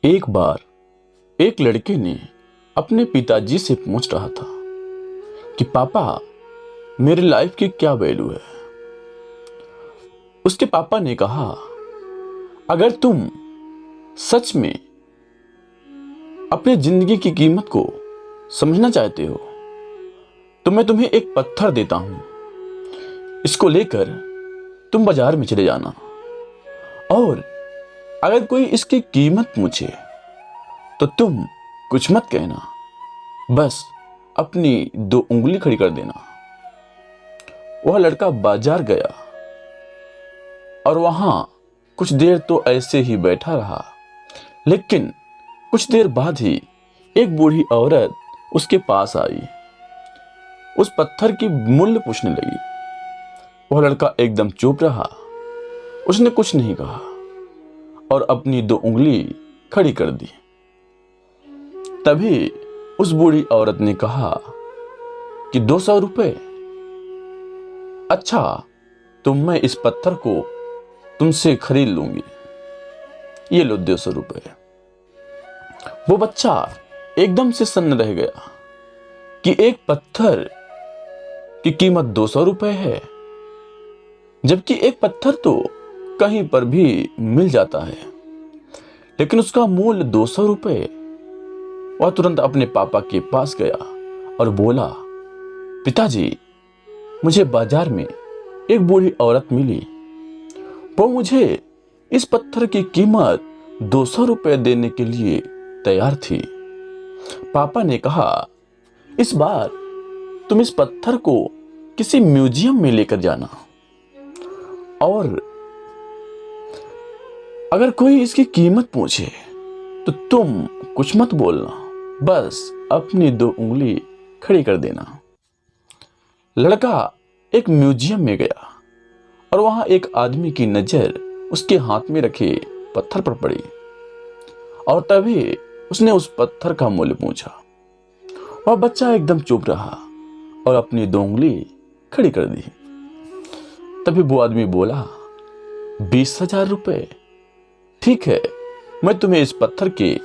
एक बार एक लड़के ने अपने पिताजी से पूछ रहा था कि पापा, मेरी लाइफ की क्या वैल्यू है। उसके पापा ने कहा, अगर तुम सच में अपनी जिंदगी की कीमत को समझना चाहते हो तो मैं तुम्हें एक पत्थर देता हूं। इसको लेकर तुम बाजार में चले जाना और अगर कोई इसकी कीमत पूछे तो तुम कुछ मत कहना, बस अपनी 2 उंगली खड़ी कर देना। वह लड़का बाजार गया और वहां कुछ देर तो ऐसे ही बैठा रहा, लेकिन कुछ देर बाद ही एक बूढ़ी औरत उसके पास आई। उस पत्थर की मूल्य पूछने लगी। वह लड़का एकदम चुप रहा, उसने कुछ नहीं कहा और अपनी 2 उंगली खड़ी कर दी। तभी उस बूढ़ी औरत ने कहा कि 200 रुपए। अच्छा, तो मैं इस पत्थर को तुमसे खरीद लूंगी, ये लो 200 रुपए। वो बच्चा एकदम से सन्न रह गया कि एक पत्थर की कीमत 200 रुपए है, जबकि एक पत्थर तो कहीं पर भी मिल जाता है, लेकिन उसका मूल्य 200 रुपए। वह तुरंत अपने पापा के पास गया और बोला, पिताजी, मुझे बाजार में एक बूढ़ी औरत मिली। वो मुझे इस पत्थर की कीमत 200 रुपए देने के लिए तैयार थी। पापा ने कहा, इस बार तुम इस पत्थर को किसी म्यूजियम में लेकर जाना और अगर कोई इसकी कीमत पूछे तो तुम कुछ मत बोलना, बस अपनी 2 उंगली खड़ी कर देना। लड़का एक म्यूजियम में गया और वहां एक आदमी की नजर उसके हाथ में रखे पत्थर पर पड़ी और तभी उसने उस पत्थर का मूल्य पूछा। वह बच्चा एकदम चुप रहा और अपनी 2 उंगली खड़ी कर दी। तभी वो आदमी बोला, 20,000 रुपए। ठीक है, मैं तुम्हें इस पत्थर के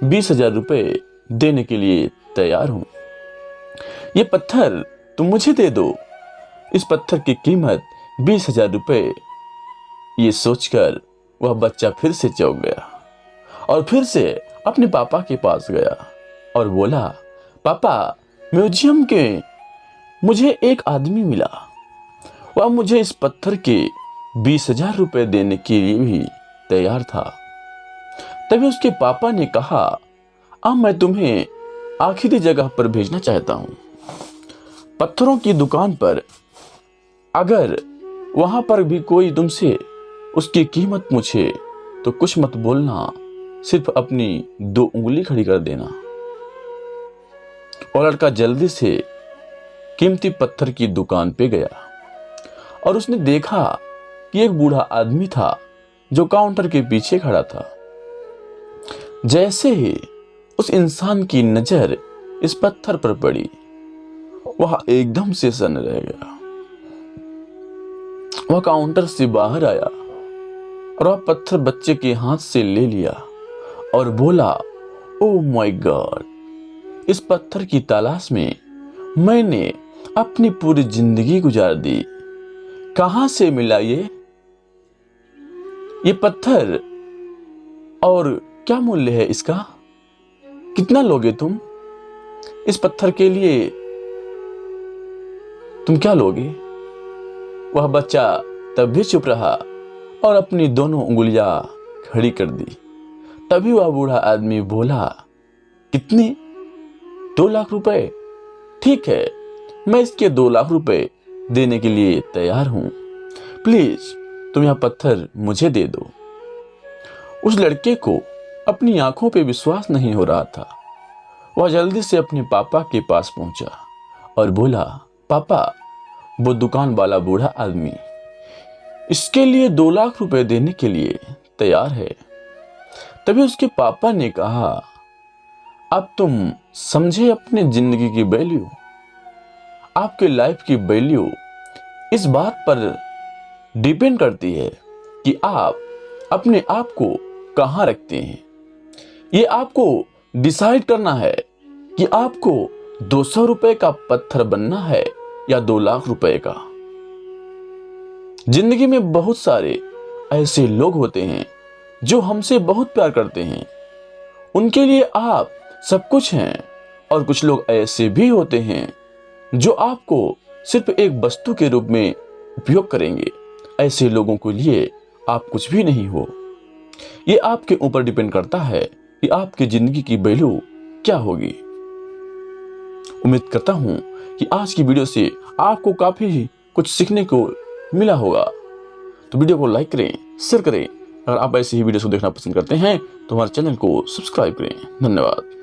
20,000 रुपए देने के लिए तैयार हूं। ये पत्थर तुम मुझे दे दो, इस पत्थर की कीमत 20,000 रुपए। ये सोचकर वह बच्चा फिर से चौंक गया और फिर से अपने पापा के पास गया और बोला, पापा, म्यूजियम के मुझे एक आदमी मिला। वह मुझे इस पत्थर के 20,000 रुपए देने के लिए भी तैयार था। तभी उसके पापा ने कहा, अब मैं तुम्हें आखिरी जगह पर भेजना चाहता हूं, पत्थरों की दुकान पर। अगर वहां पर भी कोई तुमसे उसकी कीमत पूछे तो कुछ मत बोलना, सिर्फ अपनी 2 उंगली खड़ी कर देना। और लड़का जल्दी से कीमती पत्थर की दुकान पे गया और उसने देखा कि एक बूढ़ा आदमी था जो काउंटर के पीछे खड़ा था। जैसे ही उस इंसान की नजर इस पत्थर पर पड़ी, वह एकदम से सन्न रह गया। वह काउंटर से बाहर आया और वह पत्थर बच्चे के हाथ से ले लिया और बोला, ओह माय गॉड, इस पत्थर की तलाश में मैंने अपनी पूरी जिंदगी गुजार दी। कहां से मिला ये पत्थर और क्या मूल्य है इसका? कितना लोगे तुम? इस पत्थर के लिए तुम क्या लोगे? वह बच्चा तब भी चुप रहा और अपनी दोनों उंगलियां खड़ी कर दी। तभी वह बूढ़ा आदमी बोला, कितने? 2 लाख रुपए। ठीक है, मैं इसके 2 लाख रुपए देने के लिए तैयार हूं। प्लीज तुम यह पत्थर मुझे दे दो। उस लड़के को अपनी आंखों पे विश्वास नहीं हो रहा था। वह जल्दी से अपने पापा के पास पहुंचा और बोला, पापा, वो दुकान वाला बूढ़ा आदमी इसके लिए 2 लाख रुपए देने के लिए तैयार है। तभी उसके पापा ने कहा, अब तुम समझे अपने जिंदगी की वैल्यू। आपके लाइफ की वैल्यू इस बात पर डिपेंड करती है कि आप अपने आप को कहां रखते हैं। ये आपको डिसाइड करना है कि आपको 200 रुपए का पत्थर बनना है या 2 लाख रुपए का। जिंदगी में बहुत सारे ऐसे लोग होते हैं जो हमसे बहुत प्यार करते हैं, उनके लिए आप सब कुछ हैं, और कुछ लोग ऐसे भी होते हैं जो आपको सिर्फ एक वस्तु के रूप में उपयोग करेंगे। ऐसे लोगों के लिए आप कुछ भी नहीं हो। ये आपके ऊपर डिपेंड करता है कि आपकी जिंदगी की वैल्यू क्या होगी। उम्मीद करता हूं कि आज की वीडियो से आपको काफी कुछ सीखने को मिला होगा। तो वीडियो को लाइक करें, शेयर करें। अगर आप ऐसी ही वीडियो को देखना पसंद करते हैं तो हमारे चैनल को सब्सक्राइब करें। धन्यवाद।